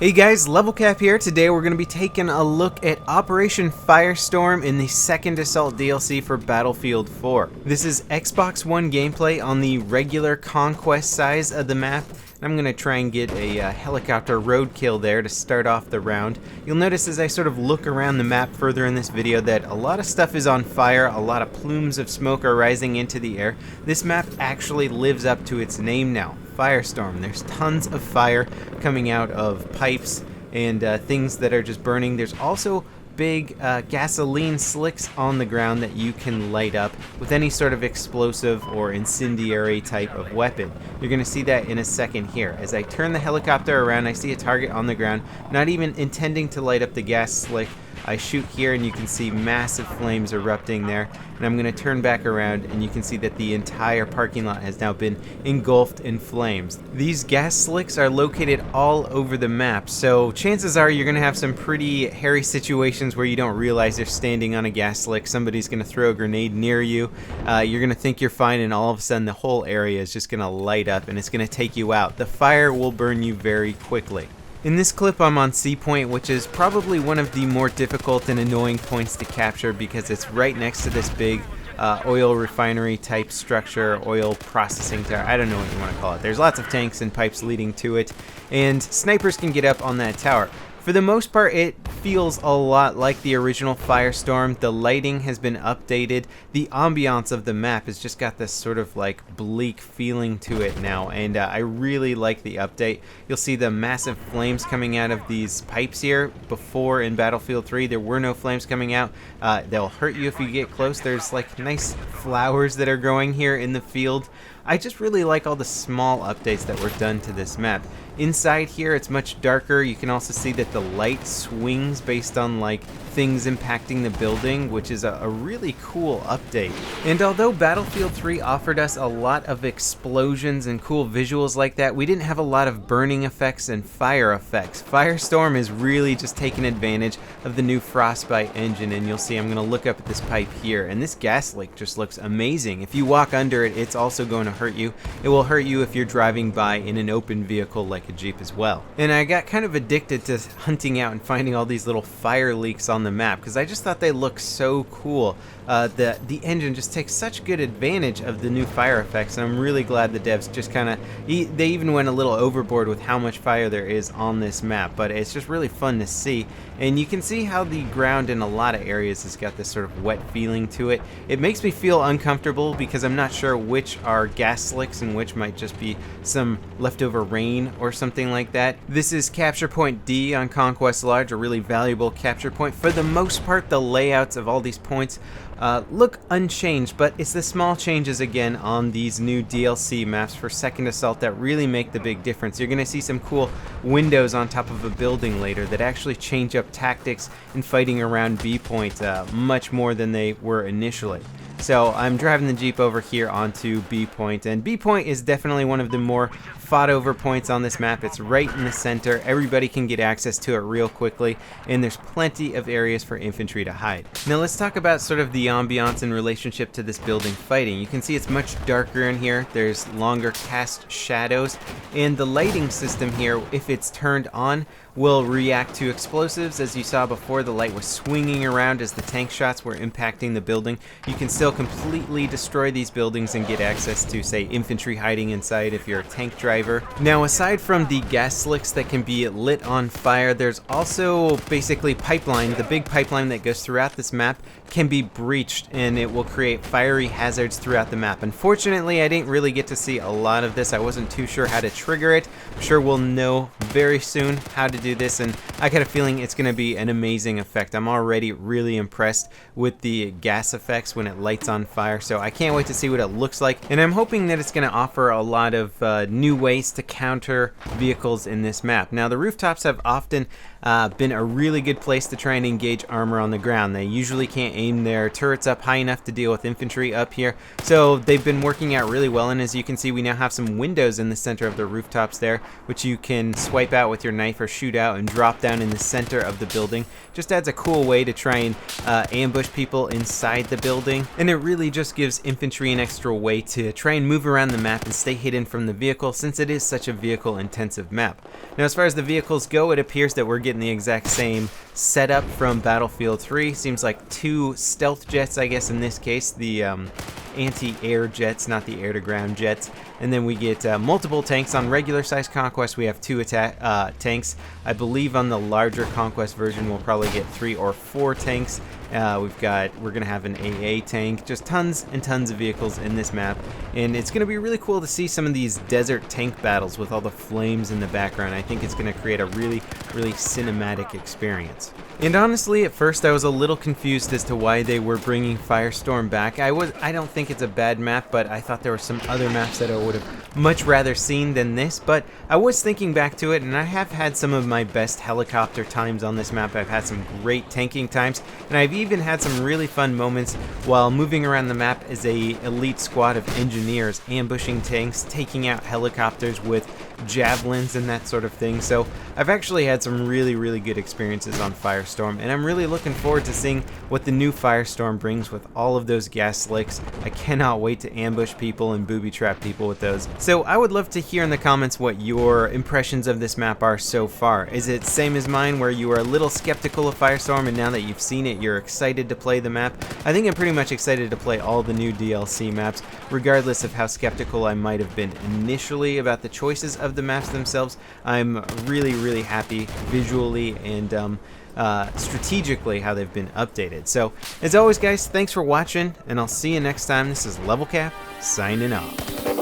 Hey guys, LevelCap here. Today we're going to be taking a look at Operation Firestorm in the second Assault DLC for Battlefield 4. This is Xbox One gameplay on the regular Conquest size of the map. I'm going to try and get a helicopter roadkill there to start off the round. You'll notice as I sort of look around the map further in this video that a lot of stuff is on fire, a lot of plumes of smoke are rising into the air. This map actually lives up to its name now, Firestorm. There's tons of fire coming out of pipes and things that are just burning. There's also big gasoline slicks on the ground that you can light up with any sort of explosive or incendiary type of weapon. You're going to see that in a second here. As I turn the helicopter around, I see a target on the ground, not even intending to light up the gas slick. I shoot here and you can see massive flames erupting there, and I'm going to turn back around and you can see that the entire parking lot has now been engulfed in flames. These gas slicks are located all over the map, so chances are you're going to have some pretty hairy situations where you don't realize you're standing on a gas slick. Somebody's going to throw a grenade near you. You're going to think you're fine, and all of a sudden the whole area is just going to light up and it's going to take you out. The fire will burn you very quickly. In this clip I'm on C Point, which is probably one of the more difficult and annoying points to capture because it's right next to this big oil refinery type structure, oil processing tower, I don't know what you want to call it. There's lots of tanks and pipes leading to it, and snipers can get up on that tower. For the most part, it feels a lot like the original Firestorm. The lighting has been updated. The ambiance of the map has just got this sort of like bleak feeling to it now, and I really like the update. You'll see the massive flames coming out of these pipes here. Before in Battlefield 3, there were no flames coming out. They'll hurt you if you get close. There's like nice flowers that are growing here in the field. I just really like all the small updates that were done to this map. Inside here it's much darker. You can also see that the light swings based on like things impacting the building, which is a really cool update. And although Battlefield 3 offered us a lot of explosions and cool visuals like that, we didn't have a lot of burning effects and fire effects. Firestorm is really just taking advantage of the new Frostbite engine, and you'll see I'm going to look up at this pipe here, and this gas leak just looks amazing. If you walk under it, it's also going to hurt you. It will hurt you if you're driving by in an open vehicle like a Jeep as well. And I got kind of addicted to hunting out and finding all these little fire leaks on the map because I just thought they looked so cool. The engine just takes such good advantage of the new fire effects, and I'm really glad the devs just kind of, they even went a little overboard with how much fire there is on this map, but it's just really fun to see. And you can see how the ground in a lot of areas has got this sort of wet feeling to it. It makes me feel uncomfortable because I'm not sure which are gas slicks and which might just be some leftover rain or something like that. This is Capture Point D on Conquest Lodge, a really valuable capture point. For the most part, the layouts of all these points look unchanged, but it's the small changes again on these new DLC maps for Second Assault that really make the big difference. You're going to see some cool windows on top of a building later that actually change up tactics in fighting around B Point much more than they were initially. So I'm driving the Jeep over here onto B Point, and B Point is definitely one of the more fought over points on this map. It's right in the center. Everybody can get access to it real quickly, and there's plenty of areas for infantry to hide. Now let's talk about sort of the ambiance in relationship to this building fighting. You can see it's much darker in here. There's longer cast shadows, and the lighting system here, if it's turned on, will react to explosives. As you saw before, the light was swinging around as the tank shots were impacting the building. You can still completely destroy these buildings and get access to, say, infantry hiding inside if you're a tank driver. Now, aside from the gas slicks that can be lit on fire, there's also basically pipeline. The big pipeline that goes throughout this map can be breached, and it will create fiery hazards throughout the map. Unfortunately, I didn't really get to see a lot of this. I wasn't too sure how to trigger it. I'm sure we'll know very soon how to do this, and I got a feeling it's going to be an amazing effect. I'm already really impressed with the gas effects when it lights on fire, so I can't wait to see what it looks like, and I'm hoping that it's going to offer a lot of new ways to counter vehicles in this map. Now, the rooftops have often been a really good place to try and engage armor on the ground. They usually can't aim aim their turrets up high enough to deal with infantry up here. So they've been working out really well, and as you can see, we now have some windows in the center of the rooftops there, which you can swipe out with your knife or shoot out and drop down in the center of the building. Just adds a cool way to try and ambush people inside the building, and it really just gives infantry an extra way to try and move around the map and stay hidden from the vehicle, since it is such a vehicle intensive map. Now, as far as the vehicles go, it appears that we're getting the exact same setup from Battlefield 3. Seems like 2 stealth jets, I guess in this case, the anti-air jets, not the air-to-ground jets. And then we get multiple tanks. On regular size Conquest, we have 2 tanks. I believe on the larger Conquest version, we'll probably get 3 or 4 tanks. We're gonna have an AA tank, just tons and tons of vehicles in this map, and it's gonna be really cool to see some of these desert tank battles with all the flames in the background. I think it's gonna create a really cinematic experience. And honestly, at first I was a little confused as to why they were bringing Firestorm back. I don't think it's a bad map, but I thought there were some other maps that I would have much rather seen than this. But I was thinking back to it, and I have had some of my best helicopter times on this map. I've had some great tanking times, and I've even had some really fun moments while moving around the map as a elite squad of engineers, ambushing tanks, taking out helicopters with javelins and that sort of thing. So I've actually had some really good experiences on Firestorm, and I'm really looking forward to seeing what the new Firestorm brings with all of those gas slicks. I cannot wait to ambush people and booby trap people with those. So I would love to hear in the comments what your impressions of this map are so far. Is it same as mine, where you were a little skeptical of Firestorm, and now that you've seen it, you're excited to play the map? I think I'm pretty much excited to play all the new DLC maps, regardless of how skeptical I might have been initially about the choices of the maps themselves. I'm really happy visually and strategically how they've been updated. So as always, guys, thanks for watching, and I'll see you next time. This is LevelCap signing off.